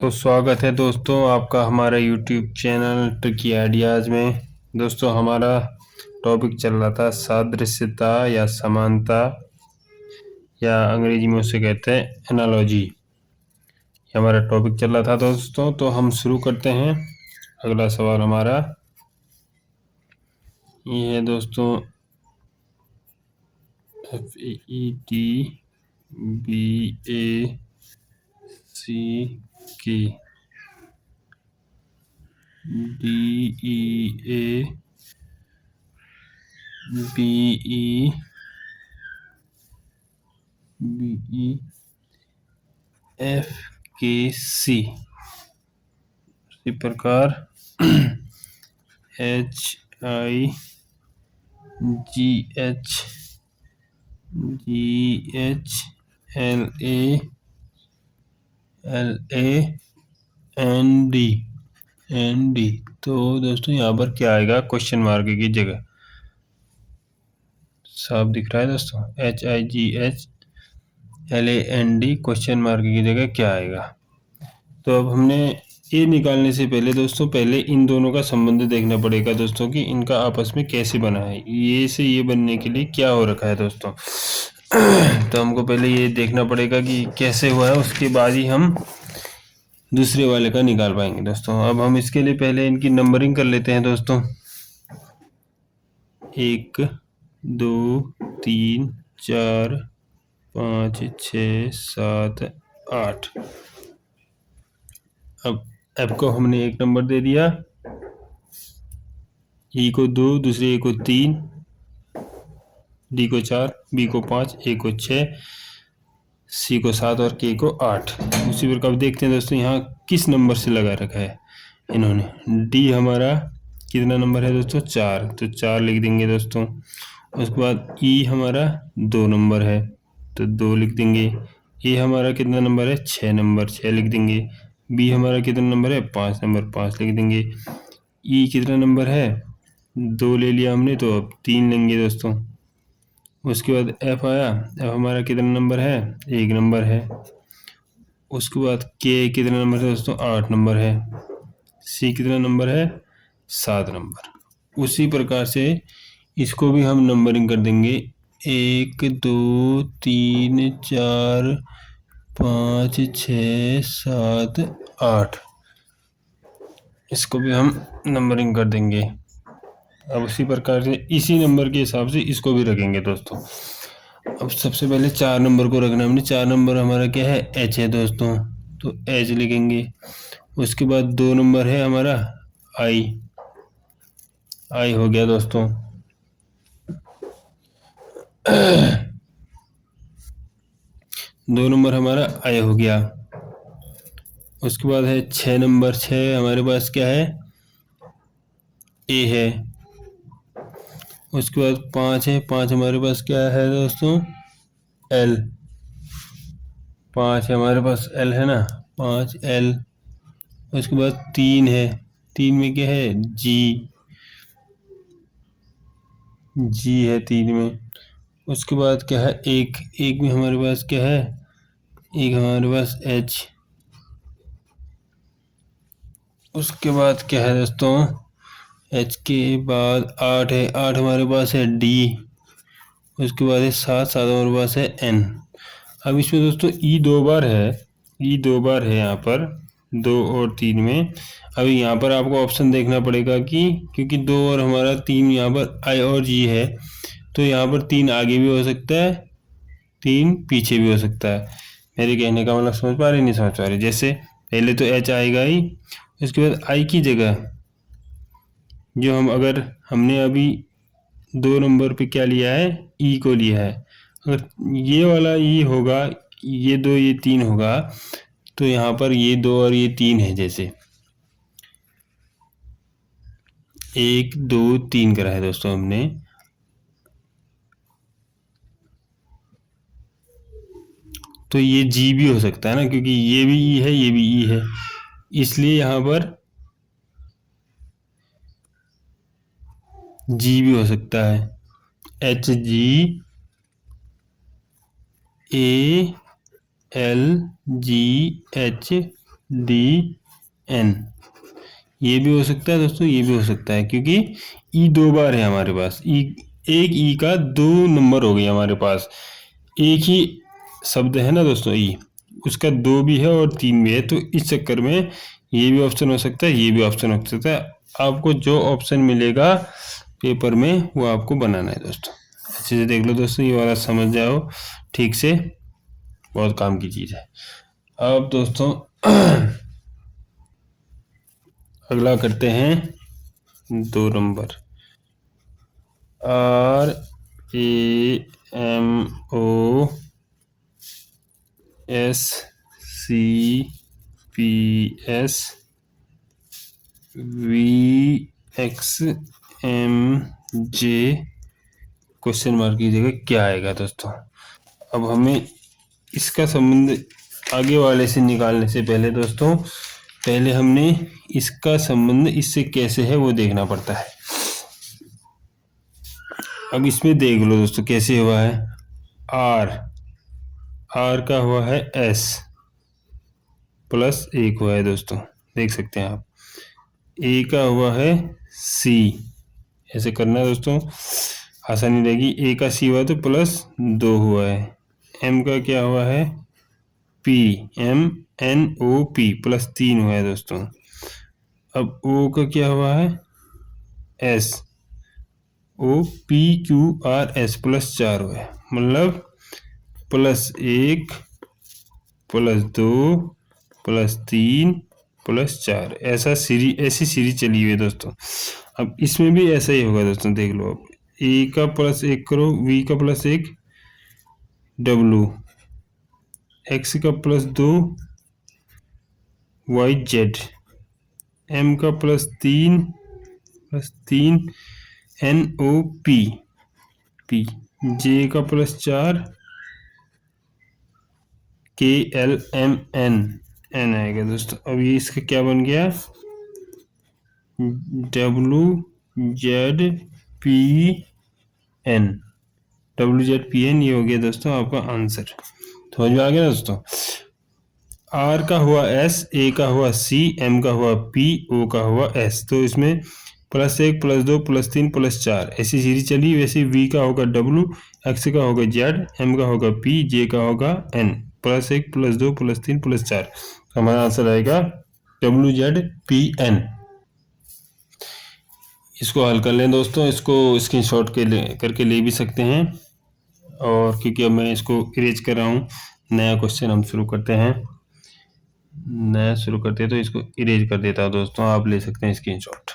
तो स्वागत है दोस्तों आपका हमारा यूट्यूब चैनल ट्रिकी आइडियाज़ में। दोस्तों हमारा टॉपिक चल रहा था सादृश्यता या समानता, या अंग्रेजी में उसे कहते हैं एनालॉजी। हमारा टॉपिक चल रहा था दोस्तों, तो हम शुरू करते हैं। अगला सवाल हमारा ये है दोस्तों, FETBAC DEABEFKC, इसी प्रकार HIGHGHLALAND। तो दोस्तों यहाँ पर क्या आएगा, क्वेश्चन मार्क की जगह। साफ दिख रहा है दोस्तों, HIGHLAND क्वेश्चन मार्क की जगह क्या आएगा। तो अब हमने ये निकालने से पहले दोस्तों, पहले इन दोनों का संबंध देखना पड़ेगा दोस्तों कि इनका आपस में कैसे बना है। ये से ये बनने के लिए क्या हो रखा है दोस्तों। तो हमको पहले ये देखना पड़ेगा कि कैसे हुआ है, उसके बाद ही हम दूसरे वाले का निकाल पाएंगे दोस्तों। अब हम इसके लिए पहले इनकी नंबरिंग कर लेते हैं दोस्तों। 1 2 3 4 5 6 7 8। अब F को हमने 1 नंबर दे दिया, E को 2, दूसरे A को 3, D को 4, B को 5, A को 6, C को 7 और K को 8। उसी प्रकार देखते हैं दोस्तों यहाँ किस नंबर से लगा रखा है इन्होंने। D हमारा कितना नंबर है दोस्तों, 4, तो 4 लिख देंगे दोस्तों। उसके बाद E हमारा 2 नंबर है तो 2 लिख देंगे। A हमारा कितना नंबर है, 6 नंबर, 6 लिख देंगे। B हमारा कितना नंबर है, 5 नंबर, 5 लिख देंगे। E कितना नंबर है, 2 ले लिया हमने तो अब 3 लेंगे दोस्तों। उसके बाद F आया, F हमारा कितना नंबर है, 1 नंबर है। उसके बाद K कितना नंबर है दोस्तों, 8 नंबर है। C कितना नंबर है, 7 नंबर। उसी प्रकार से इसको भी हम नंबरिंग कर देंगे, 1 2 3 4 5 6 7 8। इसको भी हम नंबरिंग कर देंगे। अब उसी प्रकार से इसी नंबर के हिसाब से इसको भी रखेंगे दोस्तों। अब सबसे पहले 4 नंबर को रखना हमने। 4 नंबर हमारा क्या है, H है दोस्तों, तो H लिखेंगे। उसके बाद 2 नंबर है हमारा I हो गया दोस्तों। 2 नंबर हमारा I हो गया। उसके बाद है 6 नंबर, 6 हमारे पास क्या है, A है। उसके बाद 5 है, 5 हमारे पास क्या है दोस्तों, L। 5 हमारे पास L है ना, 5 L। उसके बाद 3 है, 3 में क्या है, G है 3 में। उसके बाद क्या है, 1 में हमारे पास क्या है, 1 हमारे पास H। उसके बाद क्या है दोस्तों, H के बाद 8 है, 8 हमारे पास है D। उसके बाद है 7, 7 हमारे पास है N। अब इसमें दोस्तों E 2 बार है, E 2 बार है यहाँ पर, 2 और 3 में। अभी यहाँ पर आपको ऑप्शन देखना पड़ेगा कि क्योंकि 2 और हमारा 3 यहाँ पर I और G है, तो यहाँ पर 3 आगे भी हो सकता है, 3 पीछे भी हो सकता है। मेरे कहने का मतलब समझ पा रहे नहीं समझ पा रहे। जैसे पहले तो H आएगा ही, उसके बाद I की जगह जो हम, अगर हमने अभी 2 नंबर पे क्या लिया है, E को लिया है। अगर ये वाला E होगा, ये 2 ये 3 होगा, तो यहाँ पर ये 2 और ये 3 है। जैसे 1 2 3 करा है दोस्तों हमने, तो ये G भी हो सकता है ना, क्योंकि ये भी E है ये भी E है, इसलिए यहाँ पर G भी हो सकता है। HGALGH डी एन, ये भी हो सकता है दोस्तों, ये भी हो सकता है, क्योंकि ई 2 बार है हमारे पास। ई, एक ई का 2 नंबर हो गए हमारे पास। एक ही शब्द है ना दोस्तों ई, उसका 2 भी है और 3 भी है, तो इस चक्कर में ये भी ऑप्शन हो सकता है, ये भी ऑप्शन हो सकता है। आपको जो ऑप्शन मिलेगा पेपर में वो आपको बनाना है दोस्तों। अच्छे से देख लो दोस्तों, ये वाला समझ जाओ ठीक से, बहुत काम की चीज़ है। अब दोस्तों अगला करते हैं 2 number. R A M O S C P S V X M J question mark की जगह क्या आएगा दोस्तों। अब हमें इसका संबंध आगे वाले से निकालने से पहले दोस्तों, पहले हमने इसका संबंध इससे कैसे है वो देखना पड़ता है। अब इसमें देख लो दोस्तों कैसे हुआ है। आर, आर का हुआ है एस प्लस 1 हुआ है दोस्तों, देख सकते हैं आप। ए का हुआ है सी, ऐसे करना है दोस्तों, आसानी रहेगी। ए का सी हुआ तो प्लस 2 हुआ है। एम का क्या हुआ है P, M N O P plus 3 हुआ है दोस्तों। अब ओ का क्या हुआ है S, O P Q R S plus 4 हुआ है, मतलब प्लस 1 प्लस 2 प्लस 3 प्लस 4, ऐसा ऐसी सीरीज चली हुई है दोस्तों। अब इसमें भी ऐसा ही होगा दोस्तों, देख लो अब। ए का प्लस 1 करो, वी का प्लस 1 डब्लू, एक्स का प्लस 2 वाई जेड, एम का प्लस तीन N O P P, J का प्लस 4 के एल एम एन एन आएगा दोस्तों। अब ये इसका क्या बन गया W Z P N, W Z P N, ये हो गया दोस्तों आपका आंसर। समझ में आ गया दोस्तों। आर का हुआ एस, ए का हुआ सी, एम का हुआ पी, ओ का हुआ एस, तो इसमें प्लस 1 प्लस 2 प्लस 3 प्लस 4 ऐसी सीरीज चली। वैसे वी का होगा डब्लू, एक्स का होगा जेड, एम का होगा पी, जे का होगा N, plus 1 plus 2 plus 3 plus 4, हमारा आंसर आएगा डब्लू जेड पी एन। इसको हल कर लें दोस्तों, इसको स्क्रीनशॉट करके ले भी सकते हैं, और क्योंकि अब मैं इसको इरेज कर रहा हूँ, नया क्वेश्चन हम शुरू करते हैं, तो इसको इरेज कर देता हूँ दोस्तों, आप ले सकते हैं स्क्रीनशॉट।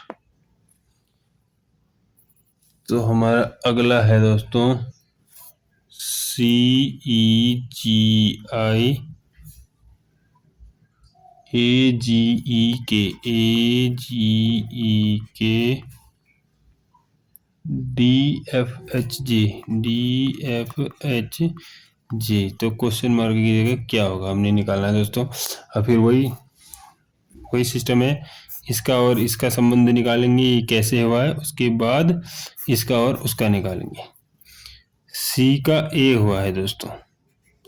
तो हमारा अगला है दोस्तों सी ई जी आई ए जी ई के डी एफ एच जे, तो क्वेश्चन मार्क की जगह क्या होगा हमने निकालना है दोस्तों। और फिर वही सिस्टम है, इसका और इसका संबंध निकालेंगे, ये कैसे हुआ है, उसके बाद इसका और उसका निकालेंगे। सी का ए हुआ है दोस्तों,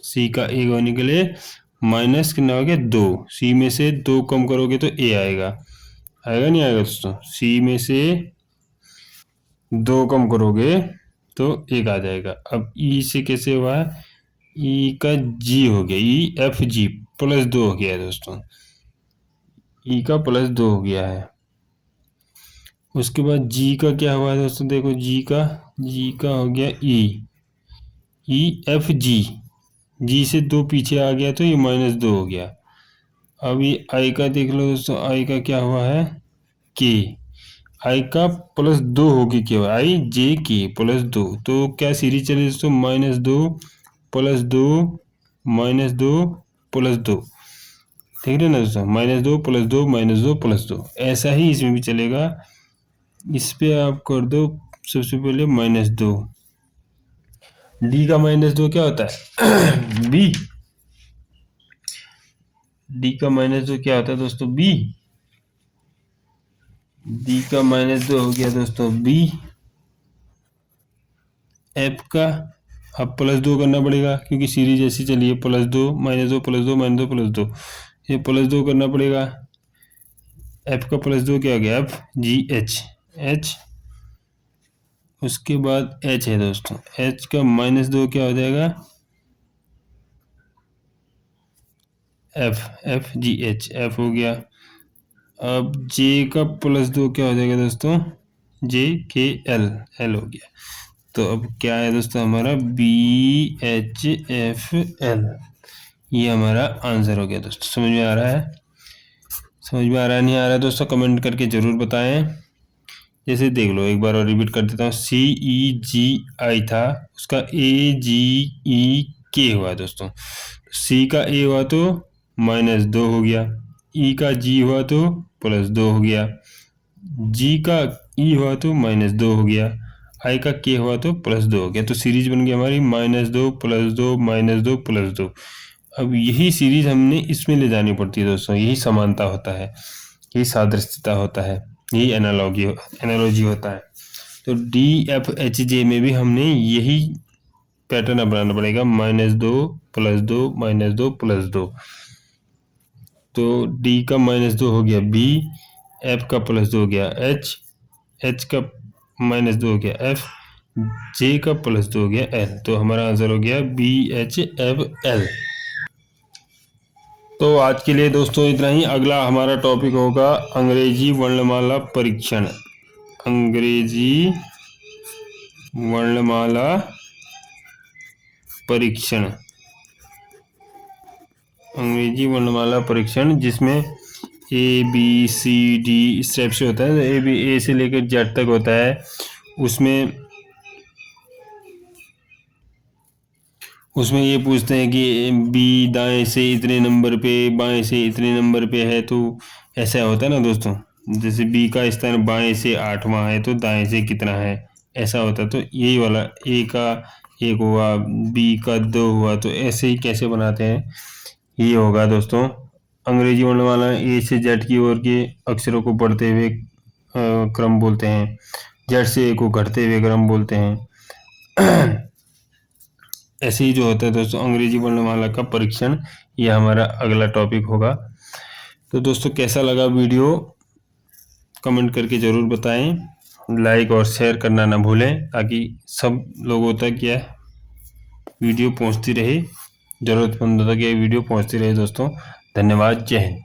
सी का ए होने के लिए माइनस कितना हो गया 2, सी में से 2 कम करोगे तो ए आएगा, आएगा नहीं आएगा दोस्तों। सी में से 2 कम करोगे तो 1 आ जाएगा। अब ई से कैसे हुआ है, ई का जी हो गया, ई एफ जी प्लस 2 हो गया है दोस्तों, ई का प्लस 2 हो गया है। उसके बाद जी का क्या हुआ है दोस्तों, देखो जी का हो गया ई एफ जी, जी से 2 पीछे आ गया तो ये -2 हो गया। अब ये आई का देख लो दोस्तों, आई का क्या हुआ है के, आई का प्लस 2 होगी, क्या आई जे के प्लस 2, तो क्या सीरीज चले दोस्तों -2 प्लस 2 -2 प्लस 2, ठीक है ना दोस्तों, -2 प्लस 2 -2 प्लस 2, ऐसा ही इसमें भी चलेगा। इस पे आप कर दो सबसे पहले -2, डी का -2 क्या होता है बी, डी का -2 क्या होता है दोस्तों बी, डी का -2 हो गया दोस्तों बी, एफ का अब +2 करना पड़ेगा क्योंकि सीरीज ऐसी चली है, +2 -2 +2 -2 +2, ये +2 करना पड़ेगा। f का +2 क्या हो गया, f जी h, उसके बाद h है दोस्तों, h का -2 क्या हो जाएगा, f जी h, f हो गया। अब j का +2 क्या हो जाएगा दोस्तों, j k l, l हो गया। तो अब क्या है दोस्तों हमारा BHFL, ये हमारा आंसर हो गया दोस्तों। समझ में आ रहा है, समझ में आ रहा है नहीं आ रहा है दोस्तों, कमेंट करके ज़रूर बताएं। जैसे देख लो, एक बार और रिपीट कर देता हूँ। CEGI था, उसका AGEK हुआ दोस्तों। C का A हुआ तो -2 हो गया, E का G हुआ तो +2 हो गया, G का E हुआ तो -2 हो गया, I का K हुआ तो +2 हो गया। तो सीरीज बन गई हमारी -2 +2 -2 +2। अब यही सीरीज हमने इसमें ले जानी पड़ती है दोस्तों, यही समानता होता है, यही सादृश्यता होता है, यही एनालॉजी होता है। तो DFHJ में भी हमने यही पैटर्न अपनाना पड़ेगा, -2 +2 -2 +2। तो D का -2 हो गया B, F का +2 हो गया H, H का -2 हो गया F, J का +2 हो गया L। तो हमारा आंसर हो गया BHFL। तो आज के लिए दोस्तों इतना ही। अगला हमारा टॉपिक होगा अंग्रेजी वर्णमाला परीक्षण। अंग्रेजी वर्णमाला परीक्षण, अंग्रेजी वर्णमाला परीक्षण, जिसमें ABCD स्टेप से होता है। A से लेकर Z तक होता है। उसमें ये पूछते हैं कि B दाएं से इतने नंबर पे, बाएं से इतने नंबर पे है। तो ऐसा होता है ना दोस्तों, जैसे B का स्थान बाएं से 8वां है तो दाएं से कितना है, ऐसा होता है। तो यही वाला A का 1 हुआ, B का 2 हुआ, तो ऐसे ही कैसे बनाते हैं, ये होगा दोस्तों। अंग्रेजी वर्णमाला A से Z की ओर के अक्षरों को बढ़ते हुए क्रम बोलते हैं, Z से A को घटते हुए क्रम बोलते हैं। ऐसे ही जो होता है दोस्तों अंग्रेजी वर्णमाला का परीक्षण, ये हमारा अगला टॉपिक होगा। तो दोस्तों कैसा लगा वीडियो, कमेंट करके ज़रूर बताएं, लाइक और शेयर करना ना भूलें, ताकि सब लोगों तक यह वीडियो पहुंचती रहे, ज़रूरतमंदों तक यह वीडियो पहुंचती रहे दोस्तों। धन्यवाद, जय हिंद।